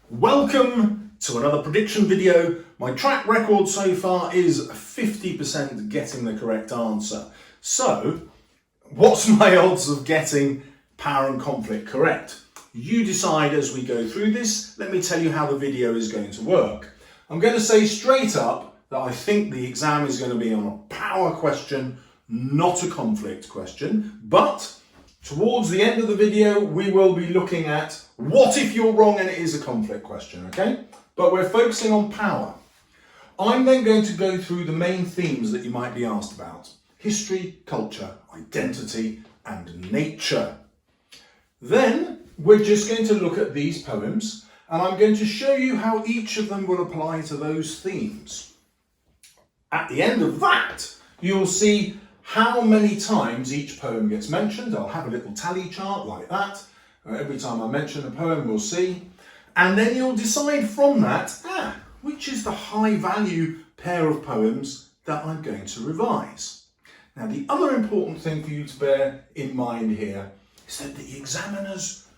Welcome to another prediction video. My track record so far is 50% getting the correct answer. So, what's my odds of getting power and conflict correct? You decide as we go through this. Let me tell you how the video is going to work. I'm going to say straight up that I think the exam is going to be on a power question, not a conflict question, but towards the end of the video, we will be looking at what if you're wrong and it is a conflict question, okay? But we're focusing on power. I'm then going to go through the main themes that you might be asked about: history, culture, identity, and nature. Then we're just going to look at these poems, and I'm going to show you how each of them will apply to those themes. At the end of that, you'll see how many times each poem gets mentioned. I'll have a little tally chart like that. Every time I mention a poem, we'll see. And then you'll decide from that, which is the high value pair of poems that I'm going to revise. Now, the other important thing for you to bear in mind here is that the examiners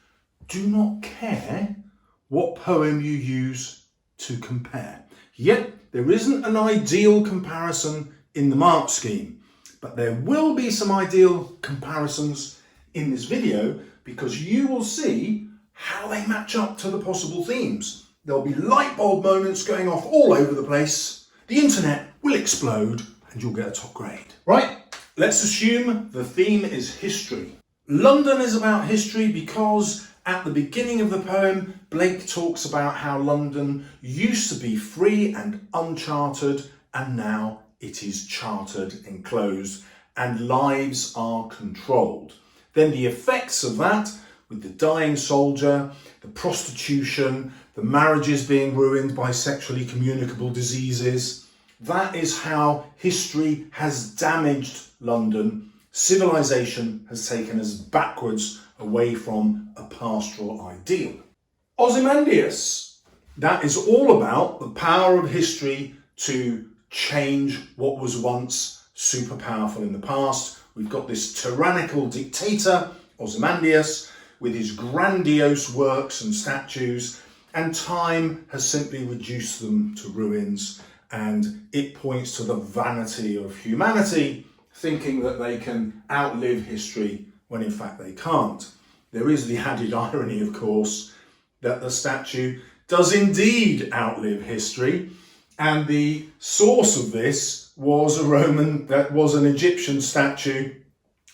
do not care what poem you use to compare. Yet, there isn't an ideal comparison in the mark scheme, but there will be some ideal comparisons in this video because you will see how they match up to the possible themes. There'll be light bulb moments going off all over the place. The internet will explode and you'll get a top grade. Right, let's assume the theme is history. London is about history because at the beginning of the poem, Blake talks about how London used to be free and uncharted, and now it is chartered, enclosed, and lives are controlled. Then the effects of that, with the dying soldier, the prostitution, the marriages being ruined by sexually communicable diseases, that is how history has damaged London. Civilization has taken us backwards away from a pastoral ideal. Ozymandias, that is all about the power of history to change what was once super powerful in the past. We've got this tyrannical dictator, Ozymandias, with his grandiose works and statues, and time has simply reduced them to ruins, and it points to the vanity of humanity, thinking that they can outlive history when in fact they can't. There is the added irony, of course, that the statue does indeed outlive history, and the source of this was an Egyptian statue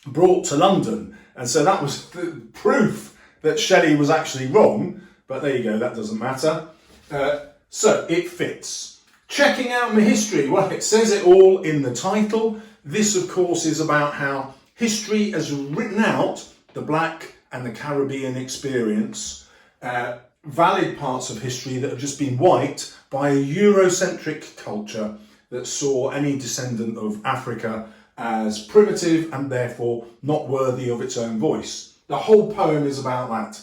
brought to London. And so that was the proof that Shelley was actually wrong, but there you go, that doesn't matter. So it fits. Checking out my history, well, it says it all in the title. This, of course, is about how history has written out the Black and the Caribbean experience, valid parts of history that have just been wiped by a Eurocentric culture that saw any descendant of Africa as primitive and therefore not worthy of its own voice. The whole poem is about that.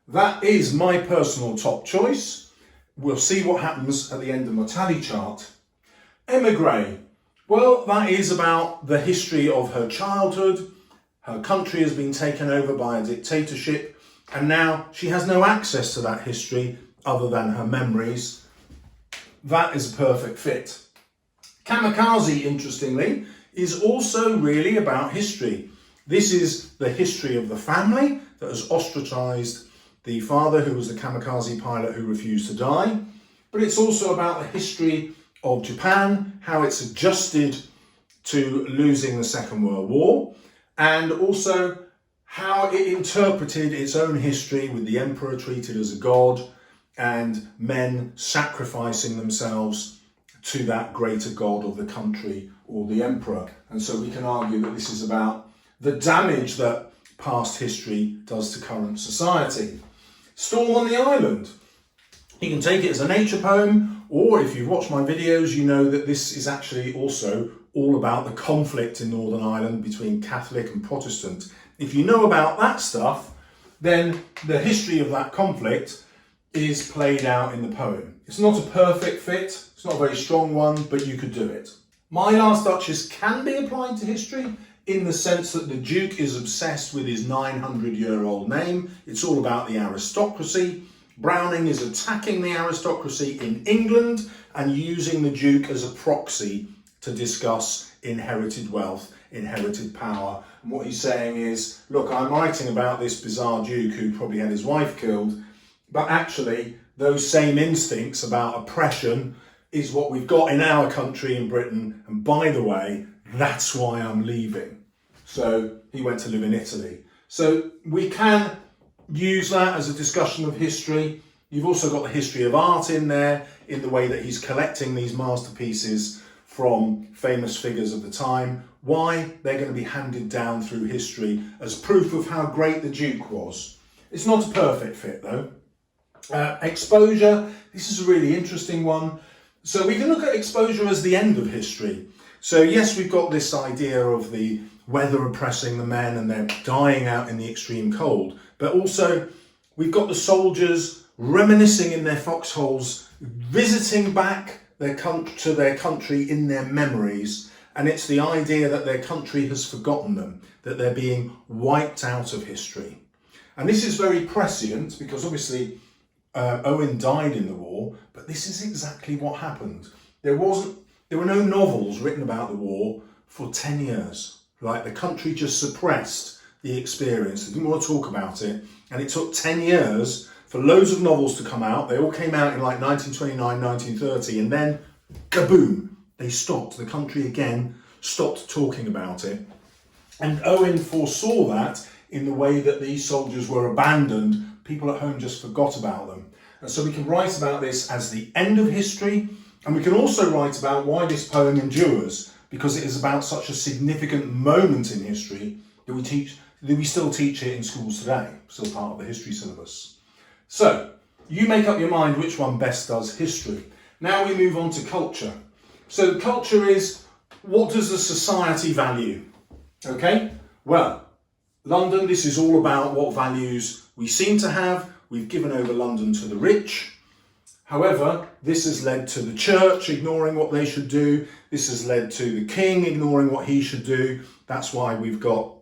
That is my personal top choice. We'll see what happens at the end of my tally chart. Emigre. Well, that is about the history of her childhood. Her country has been taken over by a dictatorship, and now she has no access to that history other than her memories. That is a perfect fit. Kamikaze, interestingly, is also really about history. This is the history of the family that has ostracised the father, who was the kamikaze pilot who refused to die. But it's also about the history of Japan, how it's adjusted to losing the Second World War, and also how it interpreted its own history with the emperor treated as a god and men sacrificing themselves to that greater god of the country or the emperor. And so we can argue that this is about the damage that past history does to current society. Storm on the Island. You can take it as a nature poem, or if you've watched my videos, you know that this is actually also all about the conflict in Northern Ireland between Catholic and Protestant. If you know about that stuff, then the history of that conflict is played out in the poem. It's not a perfect fit, it's not a very strong one, but you could do it. My Last Duchess can be applied to history in the sense that the Duke is obsessed with his 900-year-old name. It's all about the aristocracy, Browning is attacking the aristocracy in England and using the Duke as a proxy to discuss inherited wealth, inherited power. And what he's saying is, look, I'm writing about this bizarre Duke who probably had his wife killed, but actually those same instincts about oppression is what we've got in our country in Britain. And by the way, that's why I'm leaving. So he went to live in Italy. So we can use that as a discussion of history. You've also got the history of art in there, in the way that he's collecting these masterpieces from famous figures of the time. Why? They're going to be handed down through history as proof of how great the Duke was. It's not a perfect fit though. Exposure, this is a really interesting one. So we can look at exposure as the end of history. So yes, we've got this idea of the weather oppressing the men and they're dying out in the extreme cold. But also we've got the soldiers reminiscing in their foxholes, visiting back to their country in their memories. And it's the idea that their country has forgotten them, that they're being wiped out of history. And this is very prescient because obviously Owen died in the war, but this is exactly what happened. There were no novels written about the war for 10 years. Like, the country just suppressed the experience. They didn't want to talk about it. And it took 10 years for loads of novels to come out. They all came out in like 1929, 1930, and then kaboom, they stopped. The country again stopped talking about it. And Owen foresaw that in the way that these soldiers were abandoned. People at home just forgot about them. And so we can write about this as the end of history, and we can also write about why this poem endures, because it is about such a significant moment in history that we still teach it in schools today, still part of the history syllabus. So you make up your mind which one best does history. Now we move on to culture. So culture is, what does the society value? Okay, well, London, this is all about what values we seem to have. We've given over London to the rich. However, this has led to the church ignoring what they should do. This has led to the king ignoring what he should do. That's why we've got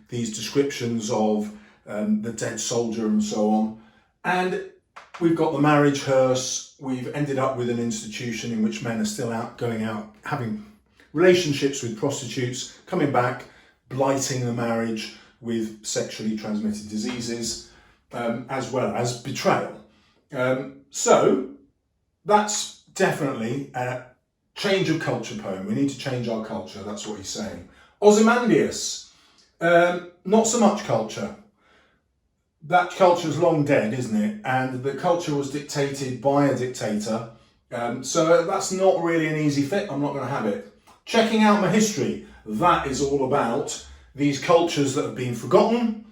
these descriptions of the dead soldier and so on. And we've got the marriage hearse. We've ended up with an institution in which men are still going out, having relationships with prostitutes, coming back, blighting the marriage with sexually transmitted diseases, as well as betrayal. So that's definitely a change of culture poem. We need to change our culture. That's what he's saying. Ozymandias, not so much culture. That culture is long dead, isn't it? And the culture was dictated by a dictator. So that's not really an easy fit. I'm not going to have it. Checking out my history. That is all about these cultures that have been forgotten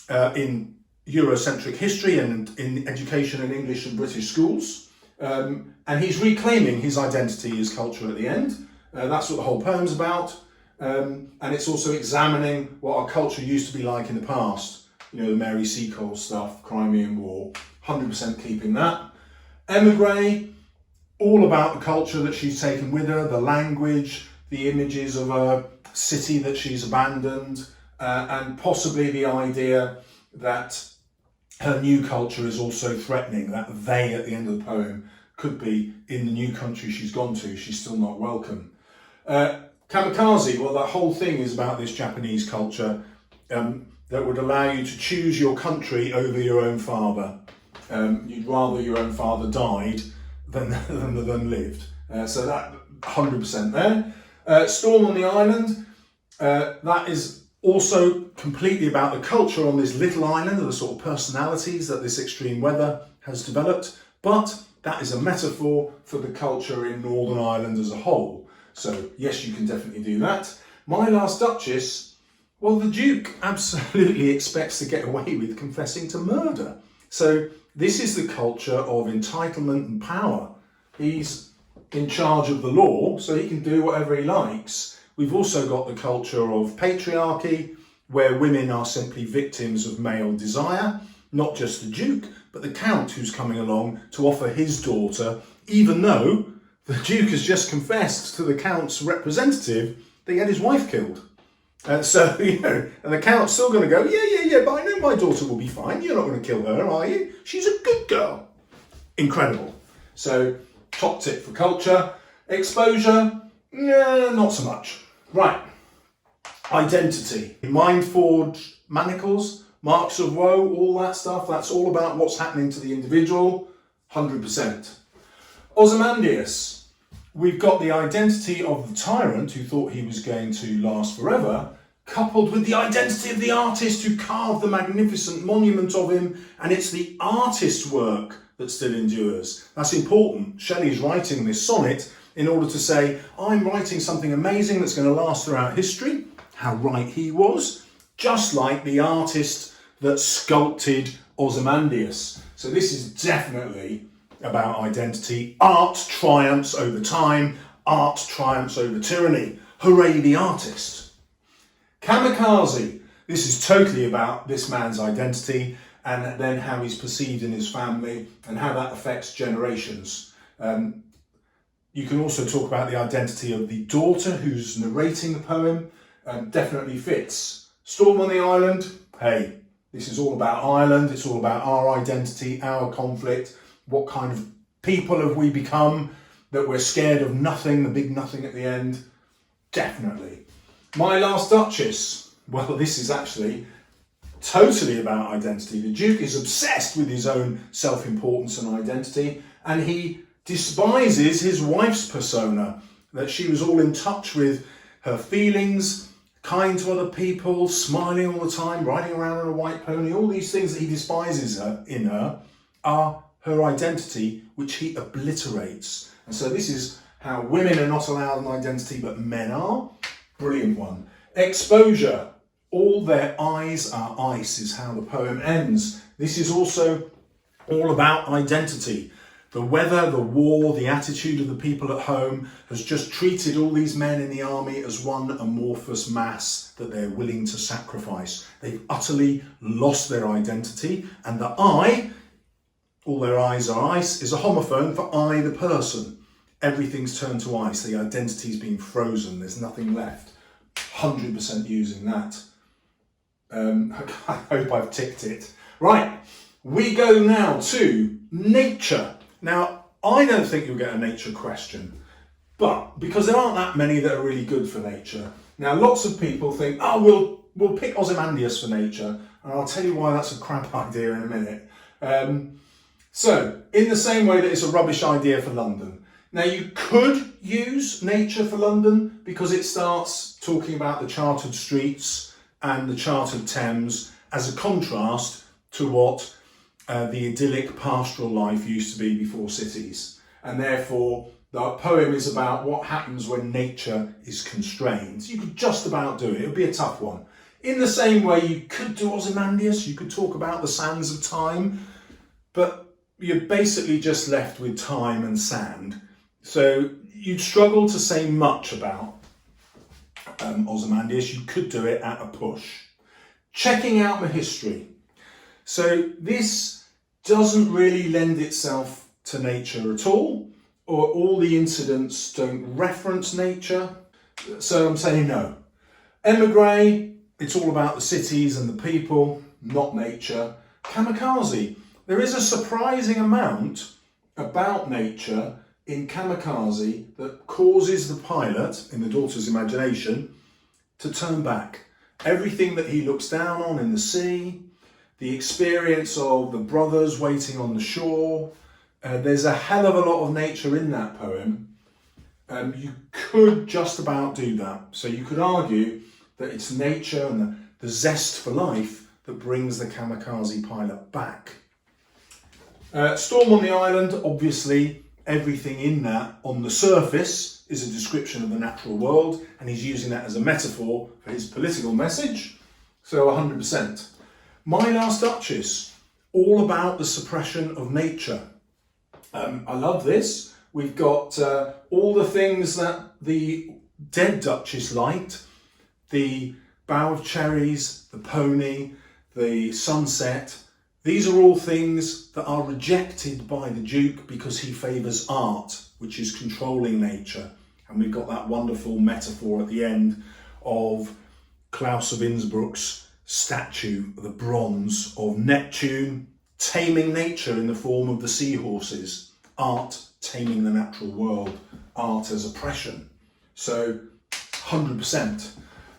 in Eurocentric history and in education in English and British schools. And he's reclaiming his identity as culture at the end. That's what the whole poem's about. And it's also examining what our culture used to be like in the past. You know, the Mary Seacole stuff, Crimean War, 100% keeping that. Emigre, all about the culture that she's taken with her, the language, the images of a city that she's abandoned, and possibly the idea that her new culture is also threatening, that they at the end of the poem could be in the new country she's gone to, she's still not welcome. Kamikaze, well, that whole thing is about this Japanese culture that would allow you to choose your country over your own father. You'd rather your own father died than lived. So that 100% there. Storm on the Island, that is also completely about the culture on this little island and the sort of personalities that this extreme weather has developed. But that is a metaphor for the culture in Northern Ireland as a whole. So yes, you can definitely do that. My Last Duchess, well, the Duke absolutely expects to get away with confessing to murder. So this is the culture of entitlement and power. He's in charge of the law, so he can do whatever he likes. We've also got the culture of patriarchy, where women are simply victims of male desire. Not just the Duke, but the Count who's coming along to offer his daughter, even though the Duke has just confessed to the Count's representative that he had his wife killed. So, and the Count's still going to go, yeah, but I know my daughter will be fine. You're not going to kill her, are you? She's a good girl. Incredible. So, top tip for culture. Exposure, not so much. Right. Identity. Mind-forged manacles, marks of woe, all that stuff. That's all about what's happening to the individual. 100%. Ozymandias. We've got the identity of the tyrant who thought he was going to last forever, coupled with the identity of the artist who carved the magnificent monument of him, and it's the artist's work that still endures. That's important. Shelley's writing this sonnet in order to say, I'm writing something amazing that's going to last throughout history. How right he was, just like the artist that sculpted Ozymandias. So this is definitely about identity. Art triumphs over time. Art triumphs over tyranny. Hooray, the artist. Kamikaze. This is totally about this man's identity and then how he's perceived in his family and how that affects generations. You can also talk about the identity of the daughter who's narrating the poem. Definitely fits. Storm on the Island. Hey, this is all about Ireland. It's all about our identity, our conflict. What kind of people have we become that we're scared of nothing, the big nothing at the end? Definitely. My Last Duchess. Well, this is actually totally about identity. The Duke is obsessed with his own self-importance and identity, and he despises his wife's persona, that she was all in touch with her feelings, kind to other people, smiling all the time, riding around on a white pony. All these things that he despises in her are her identity, which he obliterates. And so this is how women are not allowed an identity, but men are. Brilliant one. Exposure. All their eyes are ice is how the poem ends. This is also all about identity. The weather, the war, the attitude of the people at home has just treated all these men in the army as one amorphous mass that they're willing to sacrifice. They've utterly lost their identity, and the I, all their eyes are ice, is a homophone for I, the person. Everything's turned to ice. The identity's been frozen. There's nothing left. 100% using that. I hope I've ticked it. Right, we go now to nature. Now, I don't think you'll get a nature question, but because there aren't that many that are really good for nature. Now, lots of people think, oh, we'll pick Ozymandias for nature, and I'll tell you why that's a crap idea in a minute. So, in the same way that it's a rubbish idea for London. Now, you could use nature for London because it starts talking about the chartered streets and the chartered Thames as a contrast to what the idyllic pastoral life used to be before cities. And therefore, the poem is about what happens when nature is constrained. You could just about do it. It would be a tough one. In the same way, you could do Ozymandias. You could talk about the sands of time, but you're basically just left with time and sand. So you'd struggle to say much about Ozymandias. You could do it at a push. Checking out the history. So this doesn't really lend itself to nature at all, or all the incidents don't reference nature. So I'm saying no. Emigre, it's all about the cities and the people, not nature. Kamikaze, there is a surprising amount about nature in Kamikaze that causes the pilot, in the daughter's imagination, to turn back. Everything that he looks down on in the sea, the experience of the brothers waiting on the shore, there's a hell of a lot of nature in that poem. You could just about do that. So you could argue that it's nature and the zest for life that brings the Kamikaze pilot back. Storm on the Island, obviously, everything in that on the surface is a description of the natural world, and he's using that as a metaphor for his political message. So 100%. My Last Duchess, all about the suppression of nature. I love this. We've got all the things that the dead Duchess liked. The bough of cherries, the pony, the sunset. These are all things that are rejected by the Duke because he favours art, which is controlling nature. And we've got that wonderful metaphor at the end of Claus of Innsbruck's statue, the bronze of Neptune, taming nature in the form of the seahorses. Art taming the natural world, art as oppression. So 100%.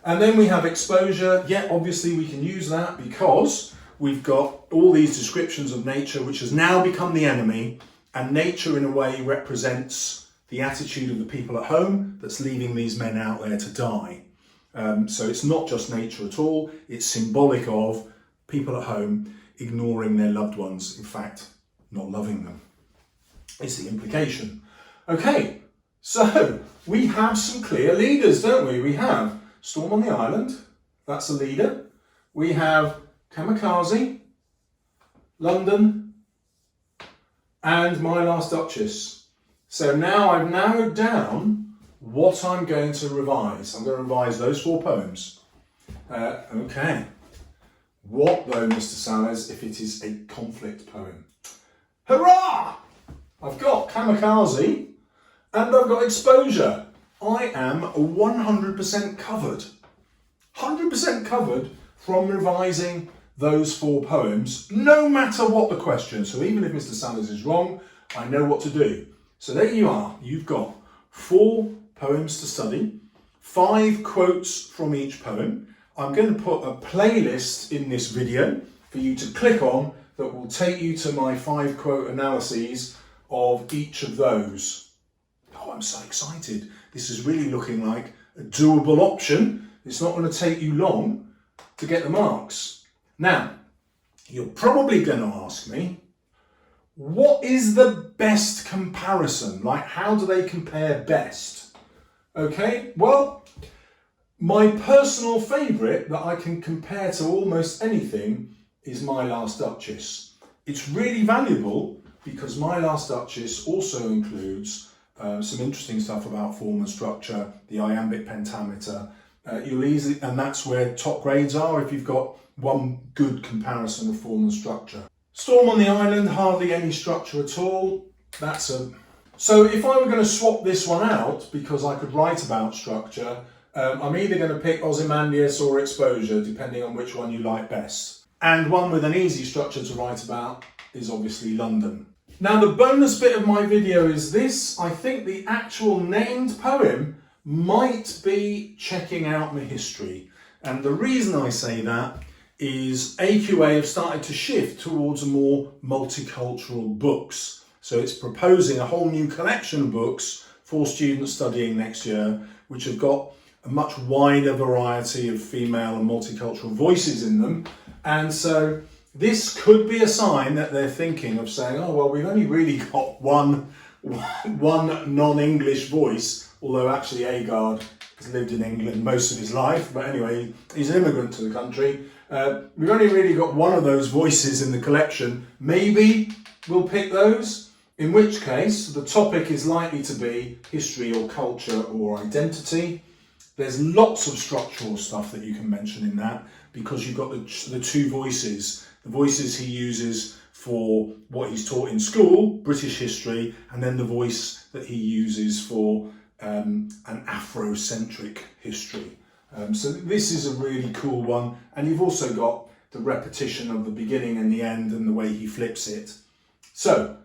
And then we have exposure. Yeah, obviously we can use that because we've got all these descriptions of nature which has now become the enemy, and nature in a way represents the attitude of the people at home that's leaving these men out there to die. So it's not just nature at all, it's symbolic of people at home ignoring their loved ones, in fact, not loving them. It's the implication. Okay, so we have some clear leaders, don't we? We have Storm on the Island, that's a leader. We have Kamikaze, London, and My Last Duchess. So now I've narrowed down what I'm going to revise. I'm going to revise those 4 poems. Okay. What though, Mr. Salles, if it is a conflict poem? Hurrah! I've got Kamikaze and I've got Exposure. I am 100% covered. 100% covered from revising those 4 poems, no matter what the question. So even if Mr. Salles is wrong, I know what to do. So there you are. You've got 4 poems to study, 5 quotes from each poem. I'm going to put a playlist in this video for you to click on that will take you to my 5 quote analyses of each of those. Oh, I'm so excited. This is really looking like a doable option. It's not going to take you long to get the marks. Now, you're probably going to ask me, what is the best comparison? Like, how do they compare best? Okay, well, my personal favourite that I can compare to almost anything is My Last Duchess. It's really valuable because My Last Duchess also includes some interesting stuff about form and structure, the iambic pentameter. You'll easily, and that's where top grades are if you've got one good comparison of form and structure. Storm on the Island, hardly any structure at all. So if I were going to swap this one out, because I could write about structure, I'm either going to pick Ozymandias or Exposure, depending on which one you like best. And one with an easy structure to write about is obviously London. Now the bonus bit of my video is this. I think the actual named poem might be Checking Out My History. And the reason I say that is AQA have started to shift towards more multicultural books. So it's proposing a whole new collection of books for students studying next year, which have got a much wider variety of female and multicultural voices in them. And so this could be a sign that they're thinking of saying, oh, well, we've only really got one non-English voice, although actually Agard has lived in England most of his life. But anyway, he's an immigrant to the country. We've only really got one of those voices in the collection. Maybe we'll pick those. In which case, the topic is likely to be history or culture or identity. There's lots of structural stuff that you can mention in that because you've got the 2 voices. The voices he uses for what he's taught in school, British history, and then the voice that he uses for an Afrocentric history. So this is a really cool one. And you've also got the repetition of the beginning and the end and the way he flips it. So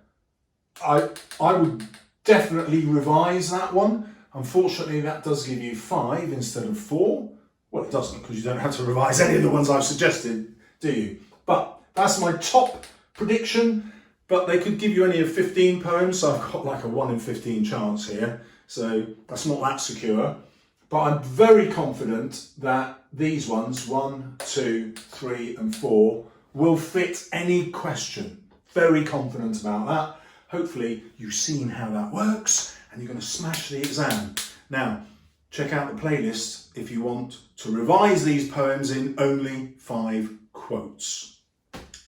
I would definitely revise that one. Unfortunately, that does give you 5 instead of 4. Well, it doesn't, because you don't have to revise any of the ones I've suggested, do you? But that's my top prediction. But they could give you any of 15 poems, so I've got like a 1 in 15 chance here. So that's not that secure. But I'm very confident that these ones, 1, 2, 3 and 4, will fit any question. Very confident about that. Hopefully you've seen how that works and you're going to smash the exam. Now, check out the playlist if you want to revise these poems in only 5 quotes.